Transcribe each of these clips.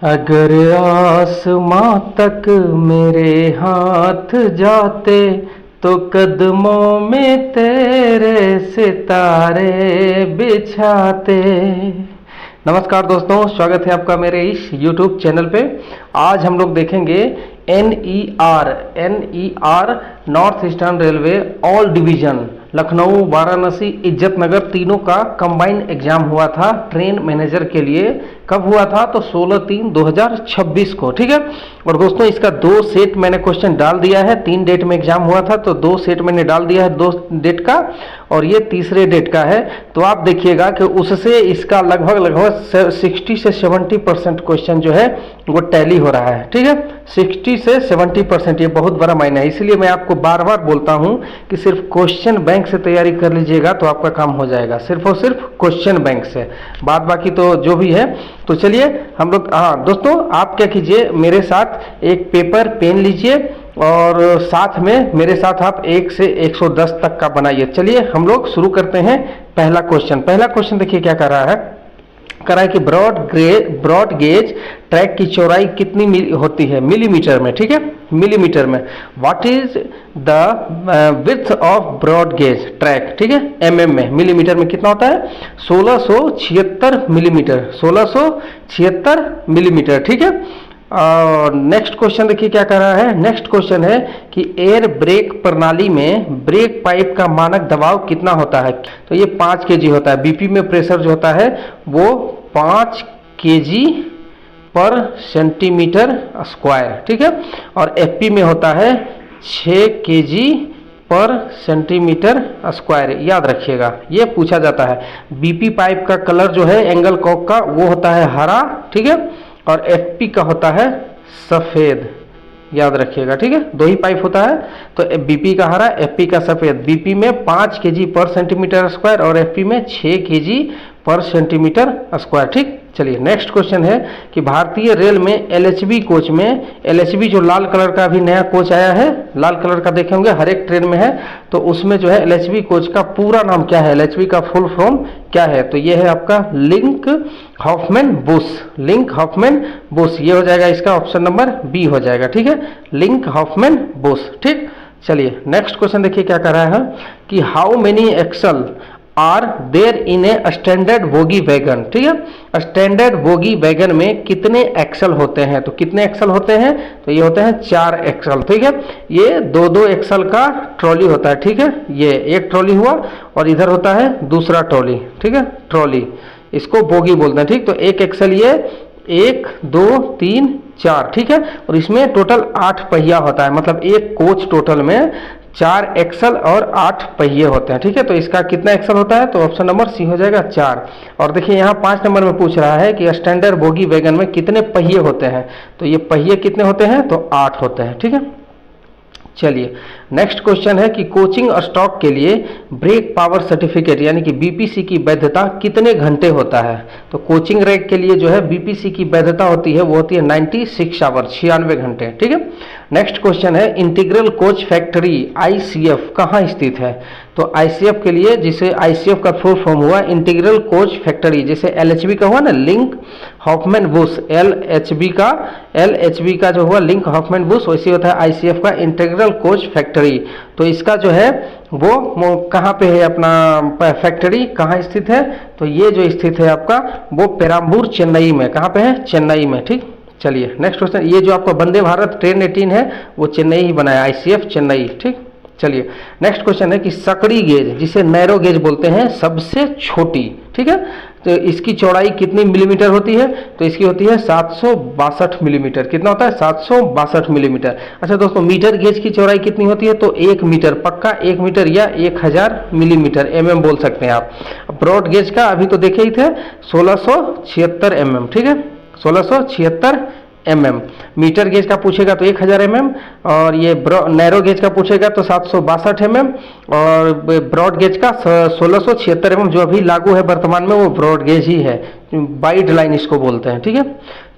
अगर आसमां तक मेरे हाथ जाते तो कदमों में तेरे सितारे बिछाते। नमस्कार दोस्तों, स्वागत है आपका मेरे इस YouTube चैनल पे। आज हम लोग देखेंगे NER north eastern railway all division Lucknow, Varanasi, Izzatnagar तीनों का कंबाइंड एग्जाम हुआ था ट्रेन मैनेजर के लिए। कब हुआ था? तो 16/3/2026 को। ठीक है। और दोस्तों इसका 2 सेट मैंने क्वेश्चन डाल दिया है। 3 डेट में एग्जाम हुआ था तो 2 सेट मैंने डाल दिया है 2 डेट का, और ये तीसरे डेट का है। तो आप देखिएगा कि उससे इसका लगभग 60 से 70% क्वेश्चन जो है वो टैली हो रहा है। ठीक है, 60 से 70%, ये बहुत बड़ा मायना है। इसलिए मैं आपको बार बार बोलता हूं कि सिर्फ क्वेश्चन बैंक से तैयारी कर लीजिएगा तो आपका काम हो जाएगा, सिर्फ और सिर्फ क्वेश्चन बैंक से। बाद बाकी तो जो भी है। तो चलिए हम लोग, हाँ दोस्तों, आप क्या कीजिए, मेरे साथ एक पेपर पेन लीजिए और साथ में मेरे साथ आप 1 से 110 तक का बनाइए। चलिए हम लोग शुरू करते हैं। पहला क्वेश्चन देखिए क्या कर रहा है। करा है कि ब्रॉड गेज ट्रैक की चौड़ाई कितनी होती है मिलीमीटर में। ठीक है, मिलीमीटर में। What is the width of broad gauge track? ठीक है, mm में। मिलीमीटर में कितना होता है? 1676 मिलीमीटर, 1676 मिलीमीटर। ठीक है। और नेक्स्ट क्वेश्चन देखिए क्या कर रहा है। नेक्स्ट क्वेश्चन है कि एयर ब्रेक प्रणाली में ब्रेक पाइप का मानक दबाव कितना होता है? तो ये 5 kg होता है। बीपी में प्रेशर जो होता है वो 5 kg पर सेंटीमीटर स्क्वायर। ठीक है। और एफपी में होता है 6 kg पर सेंटीमीटर स्क्वायर। याद रखिएगा, ये पूछा जाता है। बीपी पाइप का कलर जो है एंगल कॉक का वो होता है हरा। ठीक है। और एफपी का होता है सफेद। याद रखिएगा। ठीक है, 2 ही पाइप होता है। तो बीपी का हरा, एफपी का सफेद। बीपी में 5 kg पर सेंटीमीटर स्क्वायर और एफपी में 6 kg पर सेंटीमीटर स्क्वायर। ठीक। चलिए नेक्स्ट क्वेश्चन है कि भारतीय रेल में एलएचबी कोच में, एलएचबी जो लाल कलर का अभी नया कोच आया है, लाल कलर का देखे होंगे, हर एक ट्रेन में है। तो उसमें जो है एलएचबी कोच का पूरा नाम क्या है? एलएचबी का फुल फॉर्म क्या है? तो ये है आपका Linke Hofmann Busch. Linke Hofmann Busch, ये हो जाएगा इसका ऑप्शन नंबर बी हो जाएगा। ठीक है, लिंक हॉफमैन बुश। ठीक। चलिए नेक्स्ट क्वेश्चन देखिए क्या कर रहा है कि how many axle are there in a standard bogie wagon. ठीक है, स्टैंडर्ड बोगी वैगन में कितने एक्सल होते हैं? तो कितने एक्सल होते हैं? तो ये होते हैं 4 एक्सल। ठीक है, ये 2-2 एक्सल का ट्रॉली होता है। ठीक है, ये एक ट्रॉली हुआ और इधर होता है दूसरा ट्रॉली। ठीक है, ट्रॉली, इसको बोगी बोलते हैं। ठीक, तो एक एक्सल ये 1 2 3 4। ठीक है, और इसमें टोटल 8 पहिया होता है। मतलब एक कोच टोटल में 4 एक्सल और 8 पहिए होते हैं। ठीक है, तो इसका कितना एक्सल होता है? तो ऑप्शन नंबर सी हो जाएगा 4। और देखिए यहाँ 5 नंबर में पूछ रहा है कि स्टैंडर्ड बोगी वैगन में कितने पहिए होते हैं? तो ये पहिए कितने होते हैं? तो 8 होते हैं। ठीक है। चलिए नेक्स्ट क्वेश्चन है कि कोचिंग स्टॉक के लिए ब्रेक पावर सर्टिफिकेट यानी कि बीपीसी की वैधता कितने घंटे होता है? तो कोचिंग रैक के लिए जो है बीपीसी की वैधता होती है वो होती है 96 आवर, 96 घंटे। ठीक है। नेक्स्ट क्वेश्चन है इंटीग्रल कोच फैक्ट्री आईसीएफ कहाँ स्थित है? तो आईसीएफ के लिए, जिसे आईसीएफ का फुल फॉर्म हुआ इंटीग्रल कोच फैक्ट्री, जैसे एलएचबी का हुआ ना लिंक हॉफमैन बुश, एलएचबी का जो हुआ लिंक हॉफमैन बुश, वैसे होता है आईसीएफ का इंटीग्रल कोच फैक्ट्री। तो इसका जो है वो कहाँ पे है? अपना फैक्ट्री कहाँ स्थित है? तो ये जो स्थित है आपका वो पेराम्बूर चेन्नई में। कहाँ पे है? चेन्नई में। ठीक। चलिए नेक्स्ट क्वेश्चन, ये जो आपका वंदे भारत ट्रेन 18 है वो चेन्नई ही बनाया, आईसीएफ चेन्नई। ठीक। चलिए नेक्स्ट क्वेश्चन है कि सकड़ी गेज, जिसे नैरो गेज बोलते हैं, सबसे छोटी। ठीक है, तो इसकी चौड़ाई कितनी मिलीमीटर होती है? तो इसकी होती है 762 मिलीमीटर। कितना होता है? 762 मिलीमीटर। अच्छा दोस्तों, मीटर गेज की चौड़ाई कितनी होती है? तो 1 मीटर, पक्का 1 मीटर या 1000 मिलीमीटर, mm बोल सकते हैं आप। ब्रॉड गेज का अभी तो देखे ही थे 1676 mm। ठीक है, 1676 mm। मीटर गेज का पूछेगा तो 1000 mm, और ये नैरो गेज का पूछेगा तो 762 mm, और ब्रॉड गेज का 1676 mm जो अभी लागू है वर्तमान में वो ब्रॉड गेज ही है, वाइड लाइन इसको बोलते हैं। ठीक है।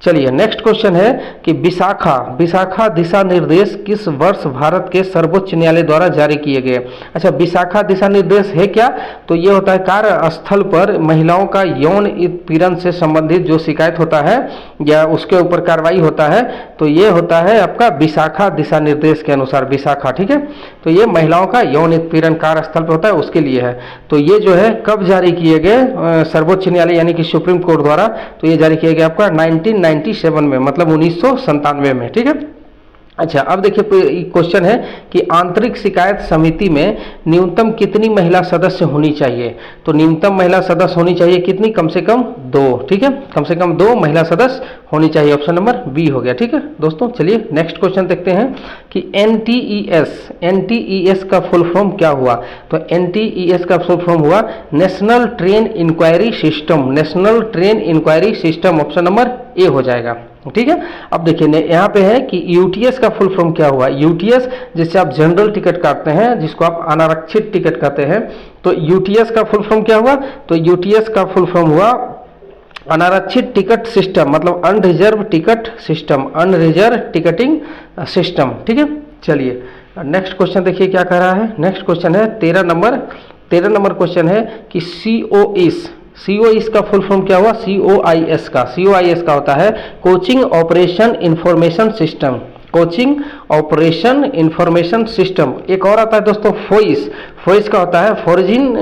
चलिए नेक्स्ट क्वेश्चन है कि विशाखा दिशा निर्देश किस वर्ष भारत के सर्वोच्च न्यायालय द्वारा जारी किए गए। अच्छा, विशाखा दिशा निर्देश है क्या? तो ये होता है कार्यस्थल पर महिलाओं का यौन उत्पीड़न से संबंधित जो शिकायत होता है या उसके ऊपर कार्रवाई होता है, तो ये होता है आपका विशाखा दिशा निर्देश के अनुसार विशाखा। ठीक है, तो ये महिलाओं का यौन उत्पीड़न कार्यस्थल पर होता है उसके लिए है। तो ये जो है कब जारी किए गए सर्वोच्च न्यायालय यानी कि सुप्रीम कोर्ट द्वारा? तो ये जारी किया गया आपका 1997 में, मतलब 1997 में। ठीक है, अच्छा अब देखिए क्वेश्चन है कि आंतरिक शिकायत समिति में न्यूनतम कितनी महिला सदस्य होनी चाहिए? तो न्यूनतम महिला सदस्य होनी चाहिए कितनी? कम से कम 2। ठीक है, कम से कम 2 महिला सदस्य होनी चाहिए। ऑप्शन नंबर बी हो गया। ठीक है दोस्तों, चलिए नेक्स्ट क्वेश्चन देखते हैं कि एनटीईएस का फुल फॉर्म क्या हुआ? तो एनटीईएस का फुल फॉर्म हुआ national train enquiry system. National train enquiry system option number A हो जाएगा। ठीक है, अब देखिए यहाँ पे है कि यूटीएस का फुल फॉर्म क्या हुआ? यूटीएस जिससे आप जनरल टिकट काटते हैं, जिसको आप अनारक्षित टिकट कहते हैं, तो यूटीएस का फुल फॉर्म क्या हुआ? तो यूटीएस का फुल फॉर्म हुआ अनारक्षित टिकट सिस्टम, मतलब unreserve ticket system, unreserve ticketing system. ठीक है, चलिए नेक्स्ट क्वेश्चन देखिए क्या कह रहा है। नेक्स्ट क्वेश्चन है 13 नंबर क्वेश्चन है कि सीओईएस का फुल फॉर्म क्या हुआ? सीओआईएस का होता है coaching operation information system. Coaching operation information system. एक और आता है दोस्तों फोइस का होता है फॉरेजिन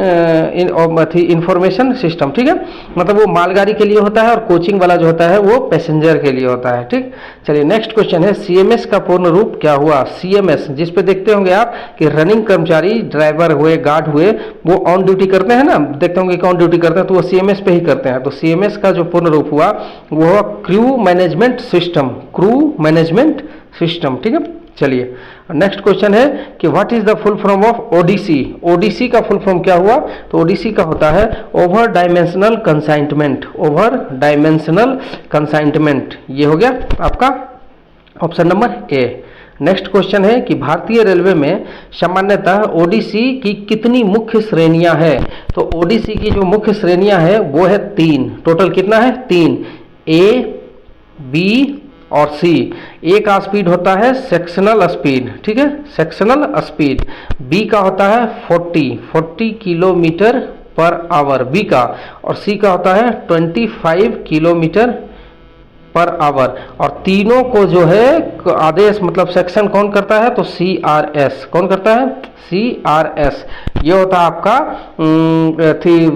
इंफॉर्मेशन सिस्टम। ठीक है, मतलब वो मालगाड़ी के लिए होता है और कोचिंग वाला जो होता है वो पैसेंजर के लिए होता है। ठीक, चलिए नेक्स्ट क्वेश्चन है सीएमएस का पूर्ण रूप क्या हुआ? सीएमएस जिस पे देखते होंगे आप कि रनिंग कर्मचारी, ड्राइवर हुए, गार्ड हुए, वो ऑन ड्यूटी करते हैं ना, देखते होंगे कि ऑन ड्यूटी करते हैं तो वो सीएमएस पे ही करते हैं। तो सीएमएस का जो पूर्ण रूप हुआ वो हुआ क्रू मैनेजमेंट सिस्टम। ठीक है, चलिए नेक्स्ट क्वेश्चन है कि what is the full form of ODC? ODC का फुल फॉर्म क्या हुआ? तो ओडीसी का होता है ओवर डायमेंशनल कंसाइनमेंट। ये हो गया आपका ऑप्शन नंबर ए। नेक्स्ट क्वेश्चन है कि भारतीय रेलवे में सामान्यतः ओडीसी की कितनी मुख्य श्रेणियां हैं? तो ओडीसी की जो मुख्य श्रेणियां हैं वो है 3। टोटल कितना है? 3, ए, बी और सी। ए का स्पीड होता है सेक्शनल स्पीड। ठीक है, सेक्शनल स्पीड। बी का होता है 40 किलोमीटर पर आवर बी का, और सी का होता है 25 किलोमीटर पर आवर। और तीनों को जो है आदेश मतलब सेक्शन कौन करता है? तो सीआरएस। कौन करता है? सीआरएस। ये होता है आपका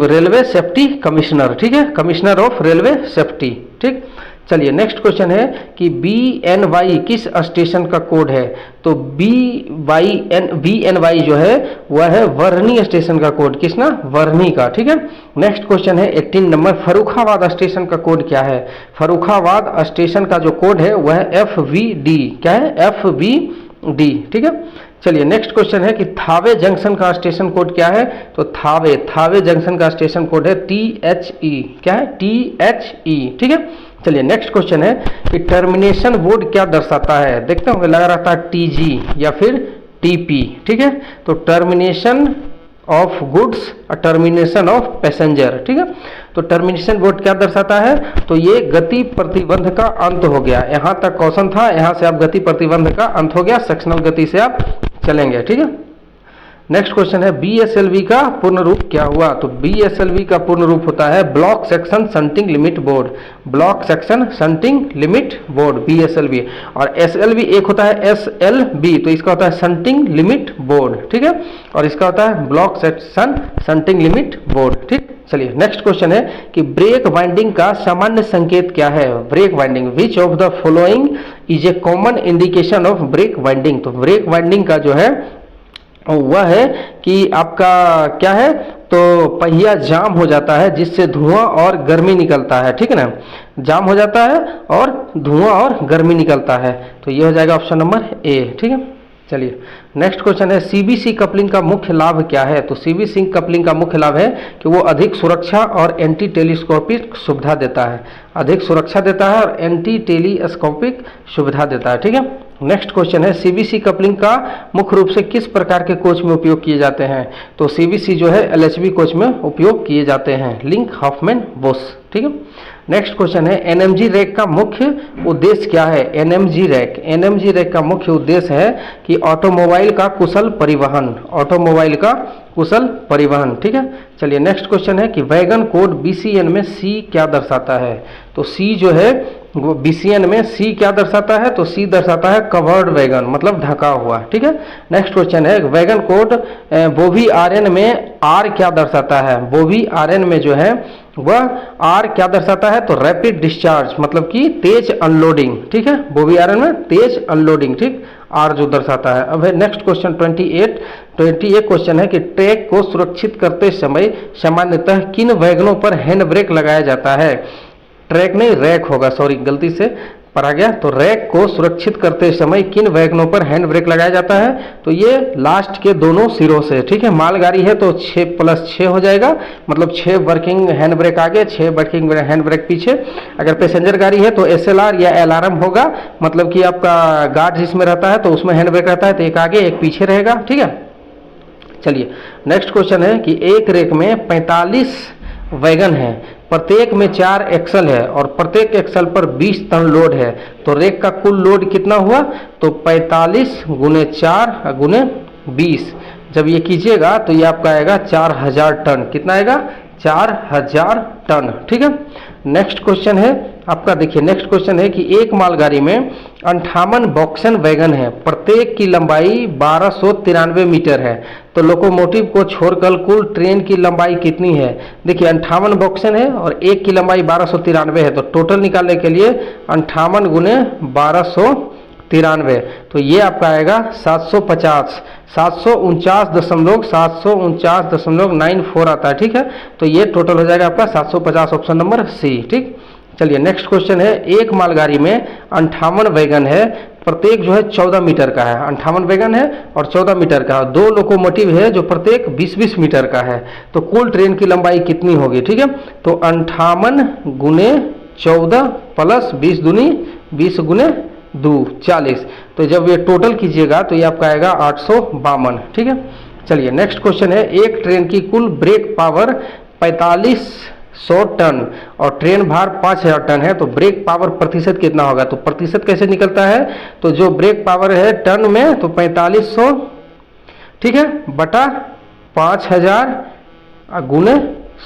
रेलवे सेफ्टी कमिश्नर। ठीक है, कमिश्नर ऑफ रेलवे सेफ्टी। ठीक, चलिए नेक्स्ट क्वेश्चन है कि BNY किस स्टेशन का कोड है? तो BNY जो है वह है वर्नी स्टेशन का कोड। किस ना? वर्नी का। ठीक है, नेक्स्ट क्वेश्चन है 18 नंबर फर्रुखाबाद स्टेशन का कोड क्या है? फर्रुखाबाद स्टेशन का जो कोड है वह है FVD। क्या है? FVD। ठीक है, चलिए नेक्स्ट क्वेश्चन है कि थावे जंक्शन का स्टेशन कोड क्या है? तो थावे जंक्शन का स्टेशन कोड है THE। क्या है? THE। ठीक है, चलिए नेक्स्ट क्वेश्चन है कि टर्मिनेशन बोर्ड क्या दर्शाता है? देखते होंगे लगा रहता है TG या फिर TP। ठीक है, तो टर्मिनेशन ऑफ गुड्स और टर्मिनेशन ऑफ पैसेंजर। ठीक है, तो टर्मिनेशन बोर्ड क्या दर्शाता है? तो ये गति प्रतिबंध का अंत हो गया। यहाँ तक क्वेश्चन था, यहाँ से आप गति प्रतिबंध का अंत हो गया, सेक्शनल गति से आप चलेंगे। ठीक है, नेक्स्ट क्वेश्चन है BSLV का पूर्ण रूप क्या हुआ? तो BSLV का पूर्ण रूप होता है block section shunting limit board. Block section shunting limit board BSLV। और SLV एक होता है SLB, तो इसका होता है शंटिंग लिमिट बोर्ड। ठीक है, और इसका होता है block section shunting limit board. ठीक, चलिए नेक्स्ट क्वेश्चन है कि ब्रेक वाइंडिंग का सामान्य संकेत क्या है? Brake winding which of the following is a common indication of brake winding? तो ब्रेक वाइंडिंग का जो है वह है कि आपका क्या है? तो पहिया जाम हो जाता है जिससे धुआं और गर्मी निकलता है। ठीक है ना, जाम हो जाता है और धुआं और गर्मी निकलता है। तो ये हो जाएगा ऑप्शन नंबर ए। ठीक है, चलिए नेक्स्ट क्वेश्चन है CBC कपलिंग का मुख्य लाभ क्या है? तो CBC कपलिंग का मुख्य लाभ है कि वो अधिक सुरक्षा और एंटी टेलीस्कोपिक सुविधा देता है। अधिक सुरक्षा देता है और एंटी टेलीस्कोपिक सुविधा देता है। ठीक है, नेक्स्ट क्वेश्चन है CBC कपलिंग का मुख्य रूप से किस प्रकार के कोच में उपयोग किए जाते हैं? तो CBC जो है LHB कोच में उपयोग किए जाते हैं, लिंक हॉफमैन बोस। ठीक है, नेक्स्ट क्वेश्चन है एनएमजी रैक का मुख्य उद्देश्य क्या है। एनएमजी रैक का मुख्य उद्देश्य है कि ऑटोमोबाइल का कुशल परिवहन। ठीक है, चलिए नेक्स्ट क्वेश्चन है कि वैगन कोड बीसीएन में सी क्या दर्शाता है। तो सी जो है वो बीसीएन में सी क्या दर्शाता है, तो सी दर्शाता है कवर्ड वैगन, मतलब ढका हुआ। ठीक है, नेक्स्ट क्वेश्चन है वैगन कोड बोवी आरएन में आर क्या दर्शाता है। बोवी आरएन में जो है वह आर क्या दर्शाता है, तो रैपिड डिस्चार्ज, मतलब कि तेज अनलोडिंग। ठीक है, बोवी आरएन में तेज अनलोडिंग, ठीक, आर जो दर्शाता है। अब है नेक्स्ट क्वेश्चन 28 क्वेश्चन है कि ट्रैक को सुरक्षित करते समय सामान्यतः किन वैगनों पर हैंड ब्रेक लगाया जाता है। ट्रैक नहीं, रैक होगा, सॉरी गलती से पढ़ा गया। तो रैक को सुरक्षित करते समय किन वैगनों पर हैंड ब्रेक लगाया जाता है, तो ये लास्ट के दोनों सिरों से। ठीक है, मालगाड़ी है तो 6+6 हो जाएगा, मतलब 6 वर्किंग हैंड ब्रेक आगे, 6 वर्किंग हैंड ब्रेक पीछे। अगर पैसेंजर गाड़ी है तो एसएलआर या अलार्म होगा, मतलब कि आपका गार्ड जिसमें रहता है तो उसमें हैंड ब्रेक रहता है, तो एक आगे एक पीछे रहेगा। ठीक है, चलिए नेक्स्ट क्वेश्चन है कि एक रैक में 45 वैगन है, प्रत्येक में 4 एक्सल है और प्रत्येक एक्सल पर 20 टन लोड है, तो रैक का कुल लोड कितना हुआ, तो 45 × 4 × 20। जब ये कीजिएगा तो ये आपका आएगा 4000 टन। कितना आएगा, 4000 टन। ठीक है, नेक्स्ट क्वेश्चन है आपका, देखिए नेक्स्ट क्वेश्चन है कि एक मालगाड़ी में 58 बॉक्सन वैगन है, प्रत्येक की लंबाई 1293 मीटर है, तो लोकोमोटिव को छोड़कर कुल ट्रेन की लंबाई कितनी है। देखिए 58 बॉक्सन है और एक की लंबाई 1293 है, तो टोटल निकालने के लिए 58 × 1293, तो ये आपका आएगा 749.94 आता है। ठीक है, तो ये टोटल हो जाएगा आपका 750, ऑप्शन नंबर सी। ठीक, चलिए नेक्स्ट क्वेश्चन है एक मालगाड़ी में 58 वैगन है, प्रत्येक जो है 14 मीटर का है। 58 वैगन है और 14 मीटर का, 2 लोकोमोटिव है जो प्रत्येक 20-20 मीटर का है, तो कुल ट्रेन की लंबाई कितनी होगी। ठीक है, तो 58 × 14 + 20 दूनी 20 × 2 40, तो जब ये टोटल कीजिएगा तो ये आपका आएगा 852। ठीक है, चलिए नेक्स्ट क्वेश्चन है एक ट्रेन की कुल ब्रेक पावर 4500 टन और ट्रेन भार 5000 टन है, तो ब्रेक पावर प्रतिशत कितना होगा। तो प्रतिशत कैसे निकलता है, तो जो ब्रेक पावर है टन में तो 4500, ठीक है, बटा 5000 ×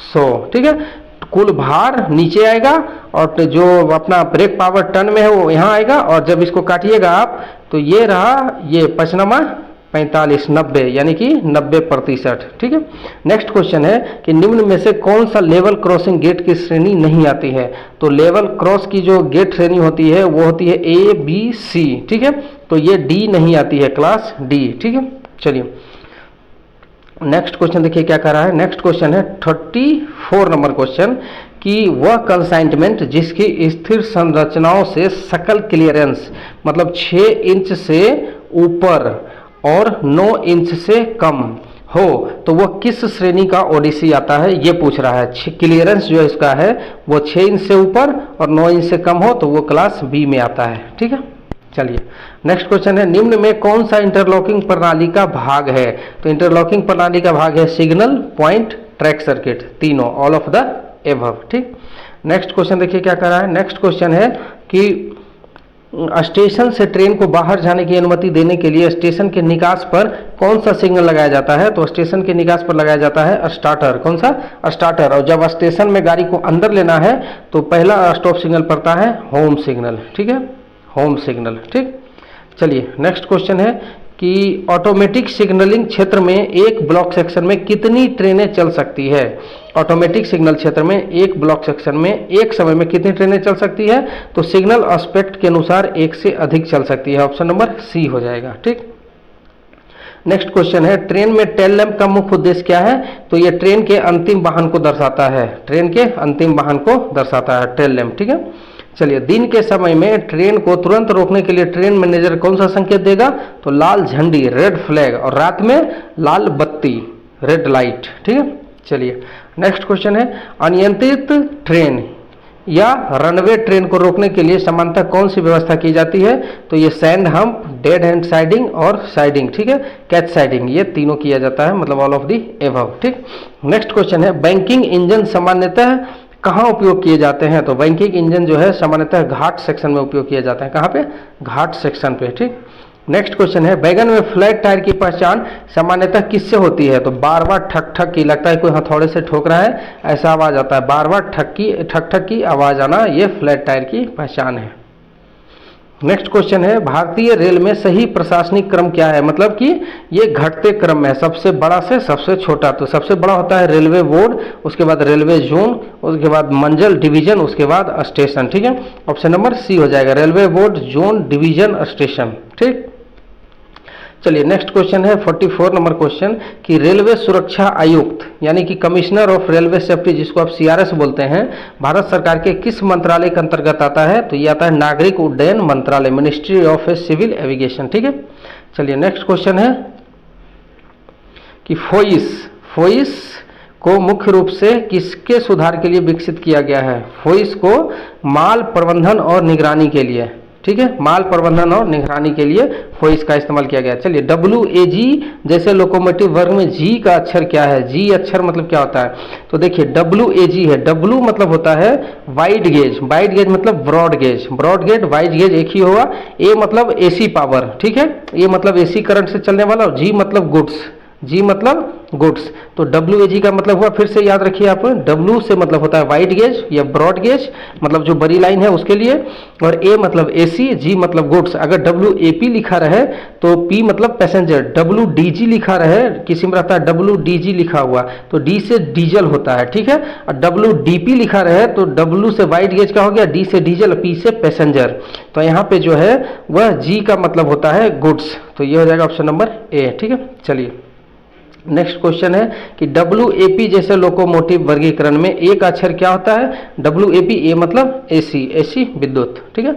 100। ठीक है, कुल भार नीचे आएगा और जो अपना ब्रेक पावर टन में है वो यहाँ आएगा, और जब इसको काटिएगा आप तो ये रहा, ये 5×45 90, यानी कि 90%। ठीक है, नेक्स्ट क्वेश्चन है कि निम्न में से कौन सा लेवल क्रॉसिंग गेट की श्रेणी नहीं आती है। तो लेवल क्रॉस की जो गेट श्रेणी होती है वो होती है ABC। ठीक है, तो ये D नहीं आती है, क्लास D। ठीक है, चलिए नेक्स्ट क्वेश्चन देखिए क्या कह रहा है। नेक्स्ट क्वेश्चन है 34 नंबर क्वेश्चन कि वह कंसाइनमेंट जिसकी स्थिर संरचनाओं से सकल क्लियरेंस, मतलब 6 इंच से ऊपर और 9 इंच से कम हो, तो वह किस श्रेणी का ओडीसी आता है, ये पूछ रहा है। क्लियरेंस जो इसका है वो 6 इंच से ऊपर और 9 इंच से कम हो तो वो क्लास B में आता है। ठीक है, चलिए नेक्स्ट क्वेश्चन है निम्न में कौन सा इंटरलॉकिंग प्रणाली का भाग है। तो इंटरलॉकिंग प्रणाली का भाग है सिग्नल, पॉइंट, ट्रैक सर्किट, तीनों, ऑल ऑफ द एबव। ठीक, नेक्स्ट क्वेश्चन देखिए क्या कर रहा है। नेक्स्ट क्वेश्चन है कि स्टेशन से ट्रेन को बाहर जाने की अनुमति देने के लिए स्टेशन के निकास पर कौन सा सिग्नल लगाया जाता है। तो स्टेशन के निकास पर लगाया जाता है स्टार्टर। कौन सा, स्टार्टर। और जब स्टेशन में गाड़ी को अंदर लेना है तो पहला स्टॉप सिग्नल पड़ता है होम सिग्नल। ठीक है, होम सिग्नल। ठीक, चलिए नेक्स्ट क्वेश्चन है कि ऑटोमेटिक सिग्नलिंग क्षेत्र में एक ब्लॉक सेक्शन में कितनी ट्रेनें चल सकती है। ऑटोमेटिक सिग्नल क्षेत्र में एक ब्लॉक सेक्शन में एक समय में कितनी ट्रेनें चल सकती है, तो सिग्नल एस्पेक्ट के अनुसार एक से अधिक चल सकती है, ऑप्शन नंबर सी हो जाएगा। ठीक, नेक्स्ट क्वेश्चन है ट्रेन में टेल लैंप का मुख्य उद्देश्य क्या है। तो ये ट्रेन के अंतिम वाहन को दर्शाता है, ट्रेन के अंतिम वाहन को दर्शाता है टेल लैंप। ठीक है, चलिए दिन के समय में ट्रेन को तुरंत रोकने के लिए ट्रेन मैनेजर कौन सा संकेत देगा, तो लाल झंडी, रेड फ्लैग, और रात में लाल बत्ती, रेड लाइट। ठीक है, चलिए नेक्स्ट क्वेश्चन है अनियंत्रित ट्रेन या रनवे ट्रेन को रोकने के लिए सामान्यतः कौन सी व्यवस्था की जाती है। तो ये sand hump, dead hand siding और साइडिंग। ठीक है, कैच साइडिंग, ये तीनों किया जाता है, मतलब ऑल ऑफ दी एबव। ठीक, नेक्स्ट क्वेश्चन है बैंकिंग इंजन सामान्यतः कहाँ उपयोग किए जाते हैं? तो वैंकिक इंजन जो है सामान्यतः घाट सेक्शन में उपयोग किए जाते हैं। कहाँ पे? घाट सेक्शन पे। ठीक। नेक्स्ट क्वेश्चन है, बैगन में फ्लैट टायर की पहचान सामान्यतः किससे होती है? तो बार बार ठक ठक की, लगता है कोई हथौड़े से ठोक रहा है, ऐसा आवाज आता है, बार बार ठक ठक की आवाज आना, ये फ्लैट टायर की पहचान है। नेक्स्ट क्वेश्चन है, भारतीय रेल में सही प्रशासनिक क्रम क्या है? मतलब कि ये घटते क्रम में, सबसे बड़ा से सबसे छोटा। तो सबसे बड़ा होता है रेलवे बोर्ड, उसके बाद रेलवे जोन, उसके बाद मंडल डिवीजन, उसके बाद स्टेशन। ठीक है, ऑप्शन नंबर सी हो जाएगा, railway board, zone, division, station. ठीक। चलिए नेक्स्ट क्वेश्चन है 44 नंबर क्वेश्चन कि रेलवे सुरक्षा आयुक्त यानी कि कमिश्नर ऑफ रेलवे सेफ्टी, जिसको आप सीआरएस बोलते हैं, भारत सरकार के किस मंत्रालय के अंतर्गत आता है? तो ये आता है नागरिक उड्डयन मंत्रालय, मिनिस्ट्री ऑफ सिविल एविगेशन। ठीक है। चलिए नेक्स्ट क्वेश्चन है कि फोइस को मुख्य रूप से किसके सुधार के लिए विकसित किया गया है? फोइस को माल प्रबंधन और निगरानी के लिए। ठीक है, माल प्रबंधन और निगरानी के लिए फोइस का इस्तेमाल किया गया। चलिए WAG जैसे लोकोमोटिव वर्ग में जी का अक्षर क्या है? जी अक्षर मतलब क्या होता है? तो देखिए WAG है, W मतलब होता है वाइड गेज, वाइड गेज मतलब broad gauge, broad gauge wide gauge एक ही होगा। ए मतलब AC पावर, ठीक है, ए मतलब AC करंट से चलने वाला, और जी मतलब गुड्स, जी मतलब गुड्स। तो WAG का मतलब हुआ, फिर से याद रखिए आप, W से मतलब होता है वाइड गेज या ब्रॉड गेज, मतलब जो बड़ी लाइन है उसके लिए, और A मतलब AC, G मतलब गुड्स। अगर WAP लिखा रहे तो P मतलब पैसेंजर, WDG लिखा रहे, किसी में रहता है WDG लिखा हुआ तो D से डीजल होता है। ठीक है, और WDP लिखा रहे तो W से वाइड गेज का हो गया, D से डीजल, P से पैसेंजर। तो यहाँ पे जो है वह G का मतलब होता है गुड्स। तो ये हो जाएगा ऑप्शन नंबर A। ठीक है। चलिए नेक्स्ट क्वेश्चन है कि WAP जैसे लोकोमोटिव वर्गीकरण में एक अक्षर क्या होता है? WAP, A मतलब AC विद्युत। ठीक है।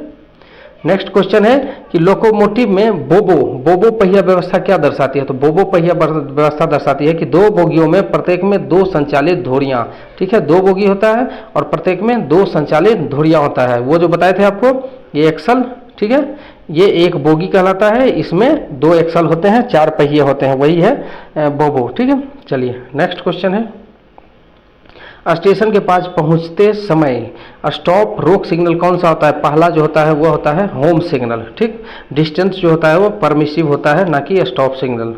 नेक्स्ट क्वेश्चन है कि लोकोमोटिव में बोबो पहिया व्यवस्था क्या दर्शाती है? तो बोबो पहिया व्यवस्था दर्शाती है कि दो बोगियों में प्रत्येक में दो संचालित धुरियां। ठीक है, दो बोगी होता है और प्रत्येक में दो संचालित धुरियां होता है। वो जो बताए थे आपको, ये एक्सल, ठीक है, ये एक बोगी कहलाता है, इसमें दो एक्सल होते हैं, चार पहिए होते हैं, वही है बोबो। ठीक है। चलिए नेक्स्ट क्वेश्चन है, स्टेशन के पास पहुंचते समय स्टॉप रोक सिग्नल कौन सा होता है? पहला जो होता है वो होता है होम सिग्नल। ठीक। डिस्टेंस जो होता है वो परमिसिव होता है, ना कि स्टॉप सिग्नल।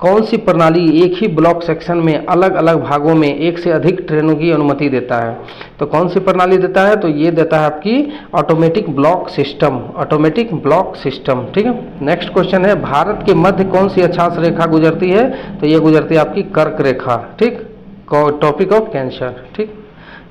कौन सी प्रणाली एक ही ब्लॉक सेक्शन में अलग अलग भागों में एक से अधिक ट्रेनों की अनुमति देता है? तो कौन सी प्रणाली देता है? तो ये देता है आपकी automatic block system, automatic block system. ठीक है। नेक्स्ट क्वेश्चन है, भारत के मध्य कौन सी अक्षांश रेखा गुजरती है? तो ये गुजरती है आपकी कर्क रेखा। ठीक, टॉपिक ऑफ कैंसर। ठीक।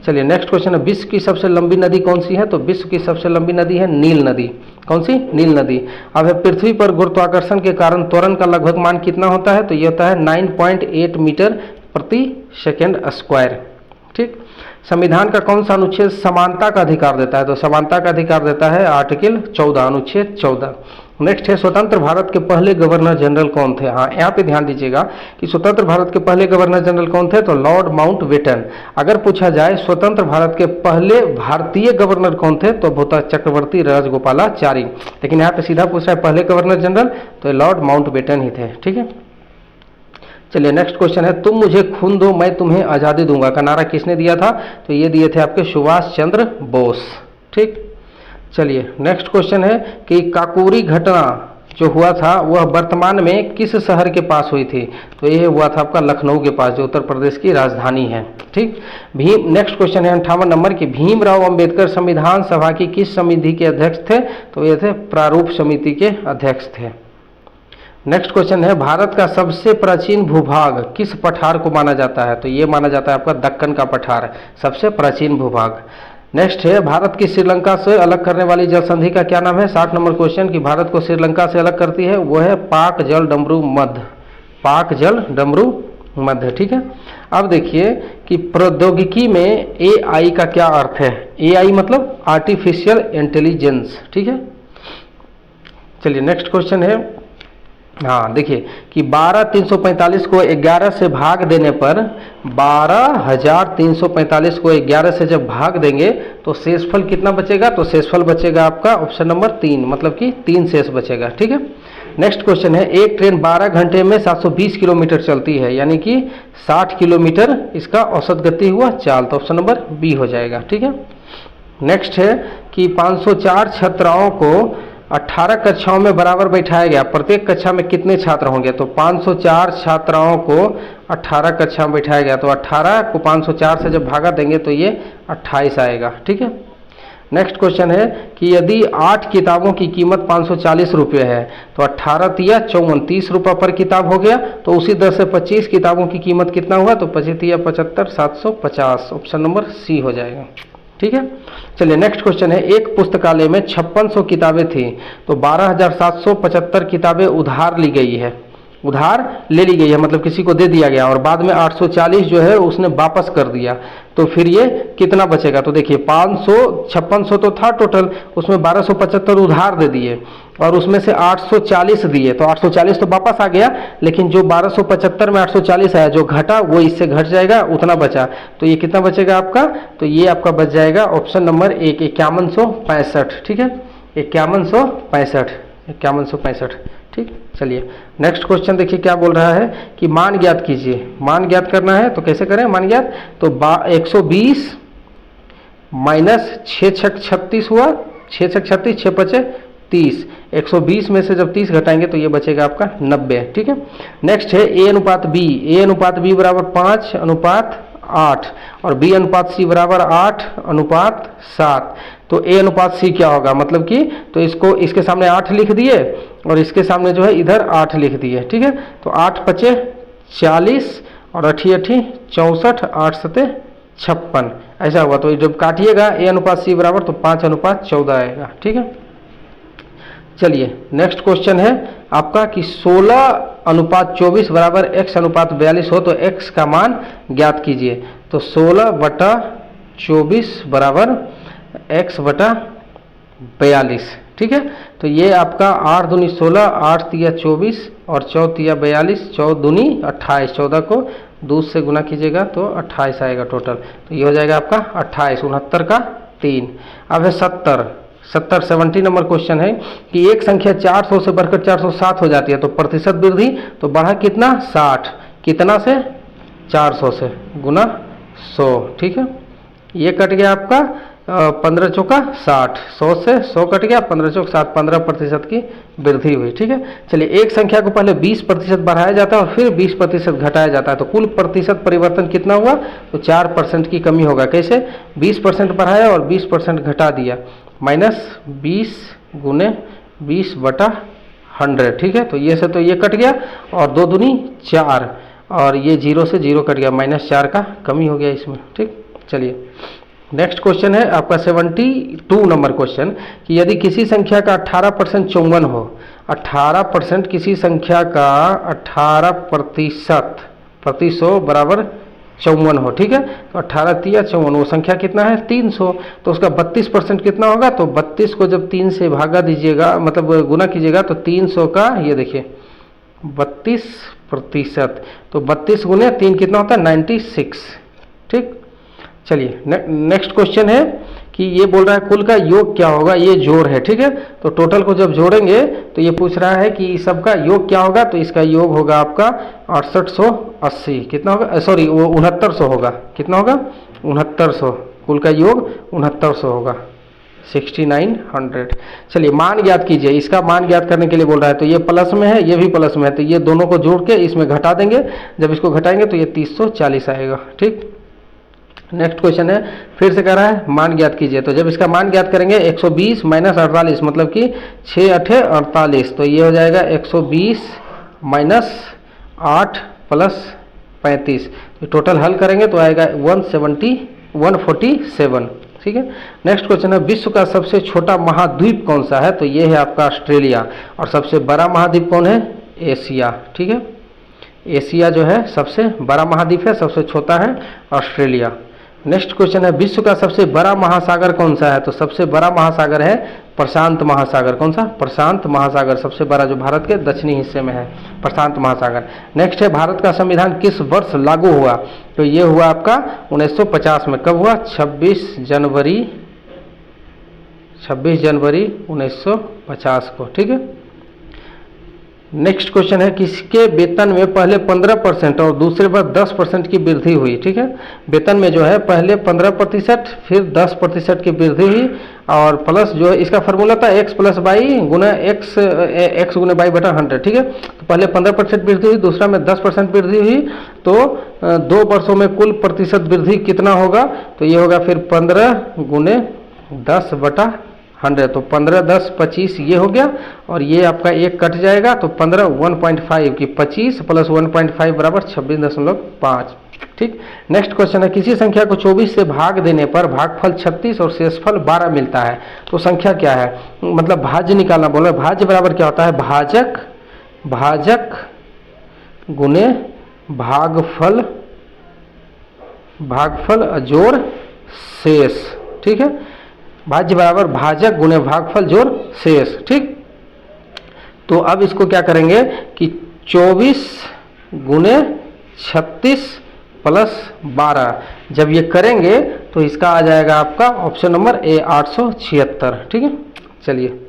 चलिए नेक्स्ट क्वेश्चन है, विश्व की सबसे लंबी नदी कौन सी है? तो विश्व की सबसे लंबी नदी है नील नदी। कौन सी? नील नदी। अब है, पृथ्वी पर गुरुत्वाकर्षण के कारण त्वरण का लगभग मान कितना होता है? तो ये होता है 9.8 मीटर प्रति सेकेंड स्क्वायर। ठीक। संविधान का कौन सा अनुच्छेद समानता का अधिकार देता है? तो समानता का अधिकार देता है आर्टिकल 14, अनुच्छेद 14। नेक्स्ट है, स्वतंत्र भारत के पहले गवर्नर जनरल कौन थे? हाँ, यहाँ पे ध्यान दीजिएगा कि स्वतंत्र भारत के पहले गवर्नर जनरल कौन थे? तो लॉर्ड माउंटबेटन। अगर पूछा जाए स्वतंत्र भारत के पहले भारतीय गवर्नर कौन थे? तो होता चक्रवर्ती राजगोपालाचारी। लेकिन यहाँ पे सीधा पूछ रहा है पहले गवर्नर जनरल, तो लॉर्ड माउंटबेटन ही थे। ठीक है। चलिए नेक्स्ट क्वेश्चन है, तुम मुझे खून दो मैं तुम्हें आज़ादी दूंगा का नारा किसने दिया था? तो ये दिए थे आपके सुभाष चंद्र बोस। ठीक। चलिए नेक्स्ट क्वेश्चन है कि काकोरी घटना जो हुआ था वह वर्तमान में किस शहर के पास हुई थी? तो यह हुआ था आपका लखनऊ के पास, जो उत्तर प्रदेश की राजधानी है। ठीक। नेक्स्ट क्वेश्चन है 58 नंबर की, भीमराव अंबेडकर संविधान सभा की किस समिति के अध्यक्ष थे? तो ये थे प्रारूप समिति के अध्यक्ष थे। नेक्स्ट क्वेश्चन है, भारत का सबसे प्राचीन भूभाग किस पठार को माना जाता है? तो ये माना जाता है आपका दक्कन का पठार, सबसे प्राचीन भूभाग। नेक्स्ट है, भारत की श्रीलंका से अलग करने वाली जल संधि का क्या नाम है? 60 नंबर क्वेश्चन कि भारत को श्रीलंका से अलग करती है, वो है पाक जल डमरू मध्य, पाक जल डमरू मध्य। ठीक है। अब देखिए कि प्रौद्योगिकी में AI का क्या अर्थ है? AI मतलब आर्टिफिशियल इंटेलिजेंस। ठीक है। चलिए नेक्स्ट क्वेश्चन है, हाँ देखिए कि 12,345 को 11 से भाग देने पर 12,345 को 11 से जब भाग देंगे तो शेषफल कितना बचेगा? तो शेषफल बचेगा आपका ऑप्शन नंबर 3, मतलब कि 3 शेष बचेगा। ठीक है। नेक्स्ट क्वेश्चन है, एक ट्रेन 12 घंटे में 720 किलोमीटर चलती है, यानी कि 60 किलोमीटर इसका औसत गति हुआ चाल, तो ऑप्शन नंबर बी हो जाएगा। ठीक है। नेक्स्ट है कि 504 छात्राओं को 18 कक्षाओं में बराबर बैठाया गया, प्रत्येक कक्षा में कितने छात्र होंगे? तो 504 छात्राओं को 18 कक्षा में बैठाया गया, तो 18 को 504 से जब भागा देंगे तो ये 28 आएगा। ठीक है। नेक्स्ट क्वेश्चन है कि यदि 8 किताबों की कीमत 540 रुपये है तो 18 तिया 54, 30 रुपये पर किताब हो गया, तो उसी दर से 25 किताबों की कीमत कितना हुआ? तो 25 तिया 75, 750, ऑप्शन नंबर सी हो जाएगा। ठीक है। चलिए नेक्स्ट क्वेश्चन है, एक पुस्तकालय में 5600 किताबें थी, तो 12775 किताबें उधार ली गई है, उधार ले ली गई है मतलब किसी को दे दिया गया, और बाद में 840 जो है उसने वापस कर दिया, तो फिर ये कितना बचेगा? तो देखिए 5600 तो था टोटल, उसमें 1275 उधार दे दिए और उसमें से 840 दिए, तो 840 तो वापस आ गया, लेकिन जो 1275 में 840 आया जो घटा वो इससे घट जाएगा, उतना बचा, तो ये कितना बचेगा आपका? तो ये आपका बच जाएगा ऑप्शन नंबर 1, 5165। ठीक है, 5165। ठीक। चलिए नेक्स्ट क्वेश्चन देखिए क्या बोल रहा है कि मान ज्ञात कीजिए। मान ज्ञात करना है तो कैसे करें मान ज्ञात? तो 120 माइनस 6 छक 36 हुआ, 6 छक 36, 6 पचे 30, 120 में से जब 30 घटाएंगे तो ये बचेगा आपका 90। ठीक है। नेक्स्ट है ए अनुपात बी बराबर 5:8 और बी अनुपात सी बराबर 8:7, तो ए अनुपात सी क्या होगा? मतलब कि तो इसको इसके सामने 8 लिख दिए और इसके सामने जो है इधर 8 लिख दिए। ठीक है। तो 8 पचे 40 और 8 64, 8 सते 56, ऐसा हुआ। तो जब काटिएगा ए अनुपात सी बराबर तो 5:14 आएगा। ठीक है। चलिए नेक्स्ट क्वेश्चन है आपका कि 16:24 बराबर x अनुपात 42 हो तो x का मान ज्ञात कीजिए। तो 16/24 बराबर x बटा 42। ठीक है। तो ये आपका 8 दूनी 16, 8 तिया 24 और 4 तिया 42, 4 दूनी 28, 14 को 2 से गुना कीजिएगा तो 28 आएगा टोटल, तो ये हो जाएगा आपका 28, 69 का 3। अब है 70 नंबर क्वेश्चन है कि एक संख्या 400 से बढ़कर 407 हो जाती है, तो प्रतिशत वृद्धि तो बढ़ा कितना? 60, कितना से? 400 से गुना 100। ठीक है। ये कट गया आपका 15 चौका 60, 100 से 100 कट गया, 15 चौक 60, 15% की वृद्धि हुई। ठीक है। चलिए एक संख्या को पहले 20% बढ़ाया जाता है और फिर 20% घटाया जाता है, तो कुल प्रतिशत परिवर्तन कितना हुआ? तो 4% की कमी होगा। कैसे? 20% बढ़ाया और 20% घटा दिया, -20 गुने 20/100। ठीक है। तो ये से तो ये कट गया और 2 दूनी 4 और ये 0 से 0 कट गया, -4 का कमी हो गया इसमें। ठीक। चलिए नेक्स्ट क्वेश्चन है आपका 72 नंबर क्वेश्चन कि यदि किसी संख्या का 18% 54 हो, 18% किसी संख्या का 18% प्रति 100 बराबर 54 हो। ठीक है। तो 18 तिया 54, वो संख्या कितना है? 300, तो उसका 32% कितना होगा? तो 32 को जब 3 से भागा दीजिएगा मतलब गुना कीजिएगा तो 300 का ये देखिए 32%, तो 32 गुने 3 कितना होता है? 96। ठीक। चलिए नेक्स्ट क्वेश्चन है कि ये बोल रहा है कुल का योग क्या होगा? ये जोड़ है। ठीक है। तो टोटल को जब जोड़ेंगे तो ये पूछ रहा है कि इस सब का योग क्या होगा? तो इसका योग होगा आपका 6880, कितना होगा? सॉरी वो 6900 होगा। कितना होगा? 6900, कुल का योग 6900 होगा, 6900। चलिए मान ज्ञात कीजिए। इसका मान ज्ञात करने के लिए बोल रहा है, तो ये प्लस में है ये भी प्लस में है, तो ये दोनों को जोड़ के इसमें घटा देंगे, जब इसको घटाएंगे तो ये 340 आएगा। ठीक। नेक्स्ट क्वेश्चन है फिर से कह रहा है मान ज्ञात कीजिए, तो जब इसका मान ज्ञात करेंगे 120 माइनस 48 मतलब कि 6 8 48, तो ये हो जाएगा 120 माइनस 8 प्लस 35, तो टोटल हल करेंगे तो आएगा 147। ठीक है। नेक्स्ट क्वेश्चन है विश्व का सबसे छोटा महाद्वीप कौन सा है? तो ये है आपका ऑस्ट्रेलिया, और सबसे बड़ा महाद्वीप कौन है? एशिया। ठीक है। एशिया जो है सबसे बड़ा महाद्वीप है, सबसे छोटा है ऑस्ट्रेलिया। नेक्स्ट क्वेश्चन है विश्व का सबसे बड़ा महासागर कौन सा है? तो सबसे बड़ा महासागर है प्रशांत महासागर। कौन सा? प्रशांत महासागर सबसे बड़ा, जो भारत के दक्षिणी हिस्से में है, प्रशांत महासागर। नेक्स्ट है भारत का संविधान किस वर्ष लागू हुआ? तो ये हुआ आपका 1950 में। कब हुआ? 26 जनवरी 1950 को। ठीक है। नेक्स्ट क्वेश्चन है, किसके वेतन में पहले 15% और दूसरे बार 10% की वृद्धि हुई। ठीक है, वेतन में जो है पहले 15% फिर 10% की वृद्धि हुई, और प्लस जो है इसका फार्मूला था x प्लस वाई गुना x गुना वाई बटा 100। ठीक है, तो पहले 15% वृद्धि हुई, दूसरा में 10% वृद्धि हुई, तो 2 वर्षों में कुल प्रतिशत वृद्धि कितना होगा, तो ये होगा फिर 15 गुने 10 बटा 100। तो 15 10 25 ये हो गया, और ये आपका एक कट जाएगा, तो 15 1.5 की 25 प्लस 1.5 बराबर 26.5। ठीक, नेक्स्ट क्वेश्चन है, किसी संख्या को 24 से भाग देने पर भागफल 36 और शेषफल 12 मिलता है, तो संख्या क्या है, मतलब भाज्य निकालना बोला। भाज्य बराबर क्या होता है, भाजक गुने भागफल जोड़ शेष। ठीक है, भाज्य बराबर भाजक गुणे भागफल जोड़ शेष। ठीक, तो अब इसको क्या करेंगे कि 24 गुणे 36 प्लस 12 जब ये करेंगे तो इसका आ जाएगा आपका ऑप्शन नंबर ए 876। ठीक है, चलिए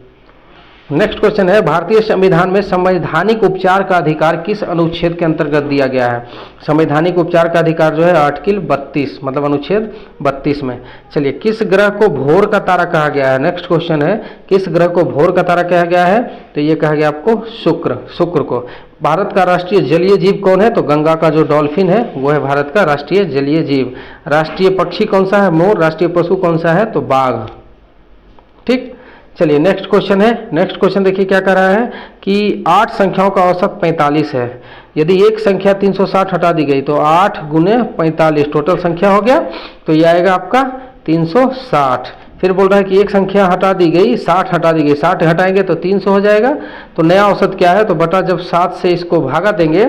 नेक्स्ट क्वेश्चन है, भारतीय संविधान में संवैधानिक उपचार का अधिकार किस अनुच्छेद के अंतर्गत दिया गया है। संवैधानिक उपचार का अधिकार जो है आर्टिकल 32 मतलब अनुच्छेद 32 में। चलिए, किस ग्रह को भोर का तारा कहा गया है। नेक्स्ट क्वेश्चन है, किस ग्रह को भोर का तारा कहा गया है, तो ये कहा गया आपको शुक्र को। भारत का राष्ट्रीय जलीय जीव कौन है, तो गंगा का जो डॉल्फिन है वो है भारत का राष्ट्रीय जलीय जीव। राष्ट्रीय पक्षी कौन सा है, मोर। राष्ट्रीय पशु कौन सा है, तो बाघ। ठीक, चलिए नेक्स्ट क्वेश्चन है। नेक्स्ट क्वेश्चन देखिए क्या कर रहा है कि 8 संख्याओं का औसत 45 है। यदि एक संख्या 360 हटा दी गई तो 8 गुने 45 टोटल संख्या हो गया, तो ये आएगा आपका 360। फिर बोल रहा है कि एक संख्या हटा दी गई, 60 हटा दी गई, 60 हटाएंगे तो 300 हो जाएगा। तो नया औसत क्या है, तो बटा जब 7 से इसको भागा देंगे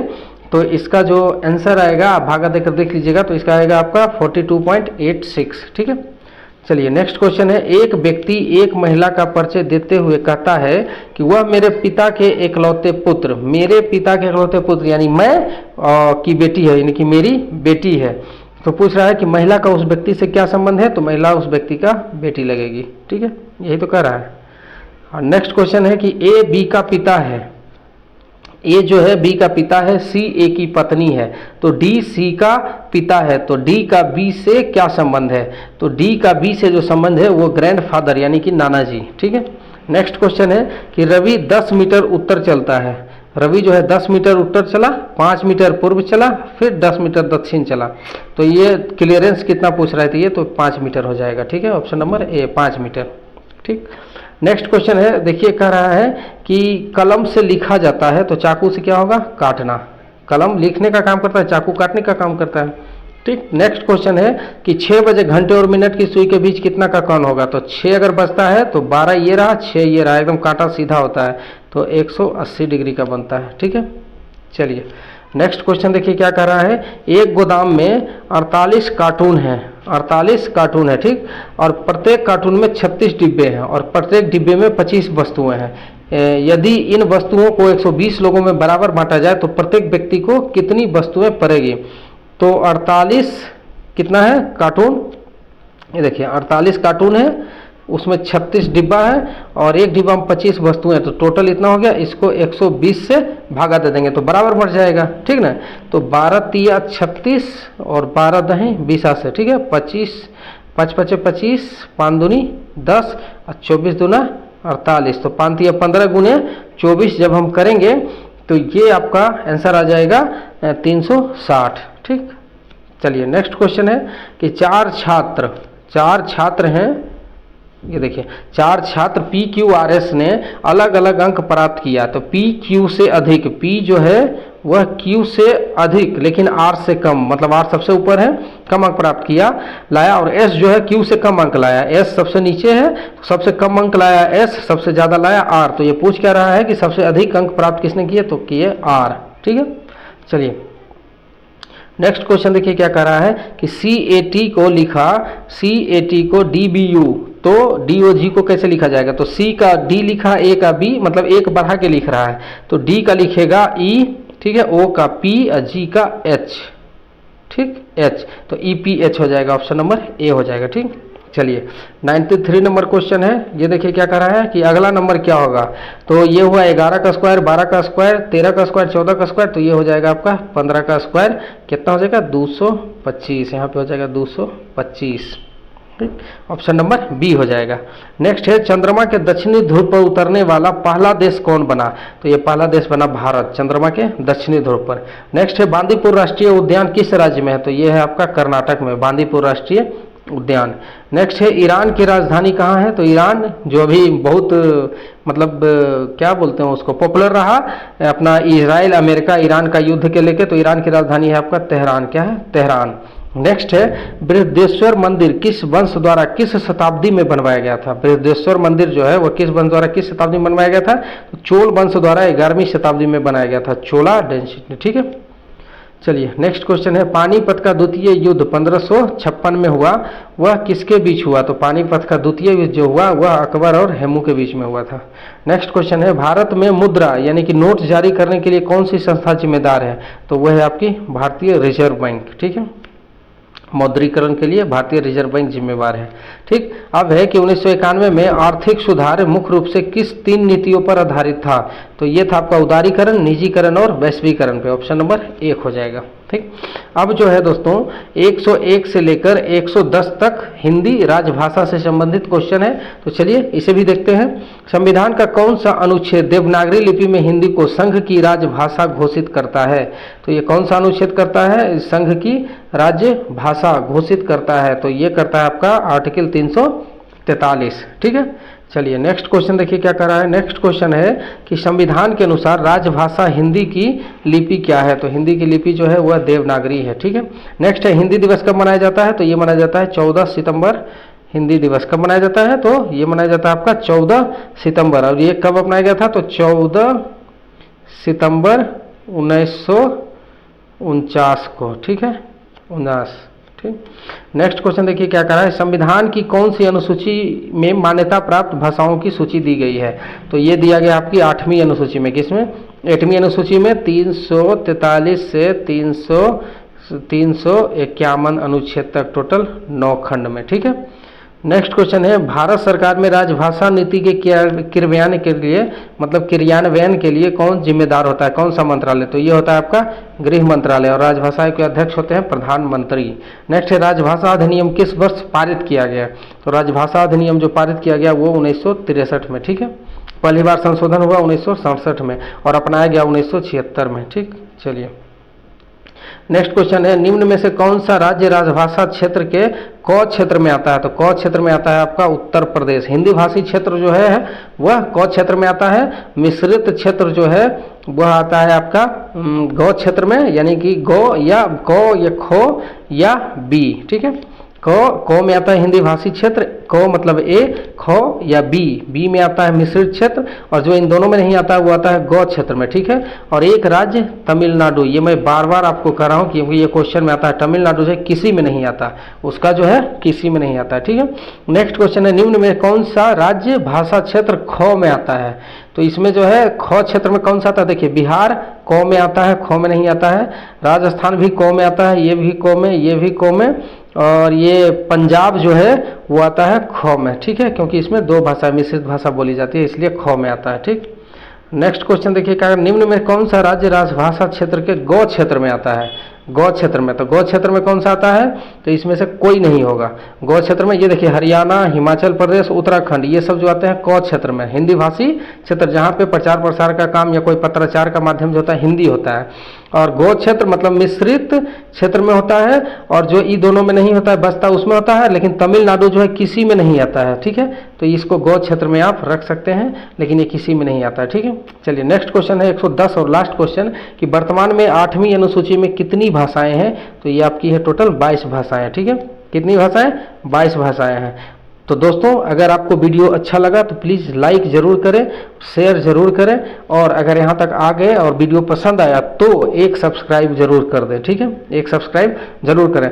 तो इसका जो आंसर आएगा, आप भागा देकर देख लीजिएगा, तो इसका आएगा आपका 42.86। ठीक है, चलिए नेक्स्ट क्वेश्चन है, एक व्यक्ति एक महिला का परिचय देते हुए कहता है कि वह मेरे पिता के इकलौते पुत्र, मेरे पिता के इकलौते पुत्र यानी मैं की बेटी है, यानी कि मेरी बेटी है। तो पूछ रहा है कि महिला का उस व्यक्ति से क्या संबंध है, तो महिला उस व्यक्ति का बेटी लगेगी। ठीक है, यही तो कह रहा है। और नेक्स्ट क्वेश्चन है कि ए बी का पिता है, ए जो है बी का पिता है, सी ए की पत्नी है, तो डी सी का पिता है, तो डी का बी से क्या संबंध है, तो डी का बी से जो संबंध है वो ग्रैंडफादर यानी कि नाना जी। ठीक है, नेक्स्ट क्वेश्चन है कि रवि 10 मीटर उत्तर चलता है। रवि जो है 10 मीटर उत्तर चला, 5 मीटर पूर्व चला, फिर 10 मीटर दक्षिण चला, तो ये क्लियरेंस कितना पूछ रहा है, तो ये तो 5 मीटर हो जाएगा। ठीक है, ऑप्शन नंबर ए 5 मीटर। ठीक, नेक्स्ट क्वेश्चन है, देखिए कह रहा है कि कलम से लिखा जाता है तो चाकू से क्या होगा, काटना। कलम लिखने का काम करता है, चाकू काटने का काम करता है। ठीक, नेक्स्ट क्वेश्चन है कि 6 बजे घंटे और मिनट की सुई के बीच कितना का कौन होगा, तो 6 अगर बजता है तो 12 ये रहा, 6 ये रहा, एकदम कांटा सीधा होता है, तो 180 डिग्री का बनता है। ठीक है, चलिए नेक्स्ट क्वेश्चन देखिए क्या कह रहा है, एक गोदाम में 48 कार्टून हैं, 48 कार्टून है। ठीक, और प्रत्येक कार्टून में 36 डिब्बे हैं और प्रत्येक डिब्बे में 25 वस्तुएं हैं। यदि इन वस्तुओं को 120 लोगों में बराबर बांटा जाए तो प्रत्येक व्यक्ति को कितनी वस्तुएं पड़ेगी, तो 48 कितना है कार्टून, ये देखिए 48 कार्टून है, उसमें 36 डिब्बा है और एक डिब्बा में 25 वस्तुएं, तो टोटल इतना हो गया। इसको 120 से भागा दे देंगे तो बराबर बढ़ जाएगा। ठीक ना, तो 12 तिया 36 और 12 दही 20 से। ठीक है, 25 5 पचे 25, 5 दूनी 10 और 24 दूना 48, तो 5 तिया 15 गुने 24 जब हम करेंगे तो ये आपका आंसर आ जाएगा 360। ठीक, चलिए नेक्स्ट क्वेश्चन है कि 4 छात्र हैं, ये देखिए 4 छात्र PQRS ने अलग अलग अंक प्राप्त किया, तो PQ से अधिक, P जो है वह Q से अधिक लेकिन R से कम, मतलब R सबसे ऊपर है, कम अंक प्राप्त किया लाया, और S जो है Q से कम अंक लाया, S सबसे नीचे है, सबसे कम अंक लाया S, सबसे ज़्यादा लाया R। तो ये पूछ क्या रहा है कि सबसे अधिक अंक प्राप्त किसने किए, तो किए R। ठीक है, चलिए नेक्स्ट क्वेश्चन देखिए क्या कह रहा है कि CAT को लिखा, CAT को DBU, तो DOG को कैसे लिखा जाएगा, तो C का D लिखा, A का B, मतलब एक बढ़ा के लिख रहा है, तो D का लिखेगा E, ठीक है, O का P और G का H, ठीक H, तो EPH हो जाएगा, ऑप्शन नंबर A हो जाएगा। ठीक, चलिए 93 नंबर क्वेश्चन है। ये देखिए क्या कर रहा है कि अगला नंबर क्या होगा। तो ये हुआ 11 का स्क्वायर, 12 का स्क्वायर, 13 का स्क्वायर, 14 का स्क्वायर, तो ये हो जाएगा आपका 15 का स्क्वायर। कितना हो जाएगा 225, यहाँ पे हो जाएगा 225। ठीक, ऑप्शन नंबर बी हो जाएगा। नेक्स्ट है चंद्रमा के दक्षिणी ध्रुव पर उतरने वाला पहला देश कौन बना। तो ये पहला देश बना भारत, चंद्रमा के दक्षिणी ध्रुव पर। नेक्स्ट है बांदीपुर राष्ट्रीय उद्यान किस राज्य में है। तो ये है आपका कर्नाटक में बांदीपुर राष्ट्रीय उद्यान। नेक्स्ट है ईरान की राजधानी कहाँ है। तो ईरान जो अभी बहुत मतलब क्या बोलते हैं उसको पॉपुलर रहा अपना इजराइल अमेरिका ईरान का युद्ध के लेके, तो ईरान की राजधानी है आपका तेहरान। क्या है तेहरान। नेक्स्ट है बृहदेश्वर मंदिर किस वंश द्वारा किस शताब्दी में बनवाया गया था। बृहदेश्वर मंदिर जो है वो किस वंश द्वारा किस शताब्दी में बनवाया गया था। तो चोल वंश द्वारा 11वीं शताब्दी में बनाया गया था, चोला डेंसिटी। ठीक है, चलिए नेक्स्ट क्वेश्चन है पानीपत का द्वितीय युद्ध 1556 में हुआ, वह किसके बीच हुआ। तो पानीपत का द्वितीय युद्ध जो हुआ वह अकबर और हेमू के बीच में हुआ था। नेक्स्ट क्वेश्चन है भारत में मुद्रा यानी कि नोट जारी करने के लिए कौन सी संस्था जिम्मेदार है। तो वह है आपकी भारतीय रिजर्व बैंक। ठीक है, मौद्रीकरण के लिए भारतीय रिजर्व बैंक जिम्मेवार है। ठीक, अब है कि 1991 में आर्थिक सुधार मुख्य रूप से किस 3 नीतियों पर आधारित था। तो ये था आपका उदारीकरण, निजीकरण और वैश्वीकरण पे। ऑप्शन नंबर 1 हो जाएगा। ठीक, अब जो है दोस्तों 101 से लेकर 110 तक हिंदी राजभाषा से संबंधित क्वेश्चन है। तो चलिए इसे भी देखते हैं। संविधान का कौन सा अनुच्छेद देवनागरी लिपि में हिंदी को संघ की राजभाषा घोषित करता है। तो ये कौन सा अनुच्छेद करता है, संघ की राज्य भाषा घोषित करता है। तो ये करता है आपका आर्टिकल 343। ठीक है, चलिए नेक्स्ट क्वेश्चन देखिए क्या कर रहा है। नेक्स्ट क्वेश्चन है कि संविधान के अनुसार राजभाषा हिंदी की लिपि क्या है। तो हिंदी की लिपि जो है वह देवनागरी है। ठीक है, नेक्स्ट है हिंदी दिवस कब मनाया जाता है। तो ये मनाया जाता है 14 सितंबर। हिंदी दिवस कब मनाया जाता है। तो ये मनाया जाता है आपका 14 सितंबर। और ये कब अपनाया गया था। तो 14 सितंबर 1949 को। ठीक है, 19। ठीक, नेक्स्ट क्वेश्चन देखिए क्या कर रहा है। संविधान की कौन सी अनुसूची में मान्यता प्राप्त भाषाओं की सूची दी गई है। तो ये दिया गया आपकी 8वीं अनुसूची में। किसमें 8वीं अनुसूची में 343 से 351 अनुच्छेद तक, टोटल 9 खंड में। ठीक है, नेक्स्ट क्वेश्चन है भारत सरकार में राजभाषा नीति के क्रियान्वयन के लिए मतलब क्रियान्वयन के लिए कौन जिम्मेदार होता है, कौन सा मंत्रालय। तो ये होता है आपका गृह मंत्रालय और राजभाषा के अध्यक्ष होते हैं प्रधानमंत्री। नेक्स्ट है राजभाषा अधिनियम किस वर्ष पारित किया गया। तो राजभाषा अधिनियम जो पारित किया गया वो 1963 में। ठीक है, पहली बार संशोधन हुआ 1967 में और अपनाया गया 1976 में। ठीक, चलिए नेक्स्ट क्वेश्चन है निम्न में से कौन सा राज्य राजभाषा क्षेत्र के क क्षेत्र में आता है। तो क क्षेत्र में आता है आपका उत्तर प्रदेश। हिंदी भाषी क्षेत्र जो है वह क क्षेत्र में आता है। मिश्रित क्षेत्र जो है वह आता है आपका गौ क्षेत्र में, यानी कि गौ या क या खो या बी। ठीक है, को में आता है हिंदी भाषी क्षेत्र, को मतलब ए, खो या बी में आता है मिश्रित क्षेत्र, और जो इन दोनों में नहीं आता है वो आता है गौ क्षेत्र में। ठीक है, और एक राज्य तमिलनाडु। ये मैं बार बार आपको कह रहा हूँ क्योंकि ये क्वेश्चन में आता है। तमिलनाडु से किसी में नहीं आता, उसका जो है किसी में नहीं आता है। ठीक है, नेक्स्ट क्वेश्चन है निम्न में कौन सा राज्य भाषा क्षेत्र ख में आता है। तो इसमें जो है ख क्षेत्र में कौन सा आता है। देखिए बिहार क में आता है, ख में नहीं आता है। राजस्थान भी क में आता है, ये भी क में, ये भी क में, और ये पंजाब जो है वो आता है ख में। ठीक है, क्योंकि इसमें 2 भाषा मिश्रित भाषा बोली जाती है इसलिए ख में आता है। ठीक, नेक्स्ट क्वेश्चन देखिए क्या निम्न में कौन सा राज्य राजभाषा क्षेत्र के गौ क्षेत्र में आता है। गौ क्षेत्र में, तो गौ क्षेत्र में कौन सा आता है। तो इसमें से कोई नहीं होगा गौ क्षेत्र में। ये देखिए हरियाणा, हिमाचल प्रदेश, उत्तराखंड, ये सब जो आते हैं क क्षेत्र में। हिंदी भाषी क्षेत्र जहाँ पे प्रचार प्रसार का काम या कोई पत्राचार का माध्यम जो होता है हिंदी होता है। और गौ क्षेत्र मतलब मिश्रित क्षेत्र में होता है, और जो ई दोनों में नहीं होता है बसता उसमें होता है, लेकिन तमिलनाडु जो है किसी में नहीं आता है। ठीक है, तो इसको गौ क्षेत्र में आप रख सकते हैं, लेकिन ये किसी में नहीं आता है। ठीक है, चलिए नेक्स्ट क्वेश्चन है 110 और लास्ट क्वेश्चन कि वर्तमान में 8वीं अनुसूची में कितनी भाषाएं हैं। तो ये आपकी है टोटल 22 भाषाएं। ठीक है, कितनी भाषाएं, 22 भाषाएं हैं। तो दोस्तों अगर आपको वीडियो अच्छा लगा तो प्लीज़ लाइक ज़रूर करें, शेयर ज़रूर करें, और अगर यहाँ तक आ गए और वीडियो पसंद आया तो एक सब्सक्राइब ज़रूर कर दें। ठीक है, एक सब्सक्राइब ज़रूर करें।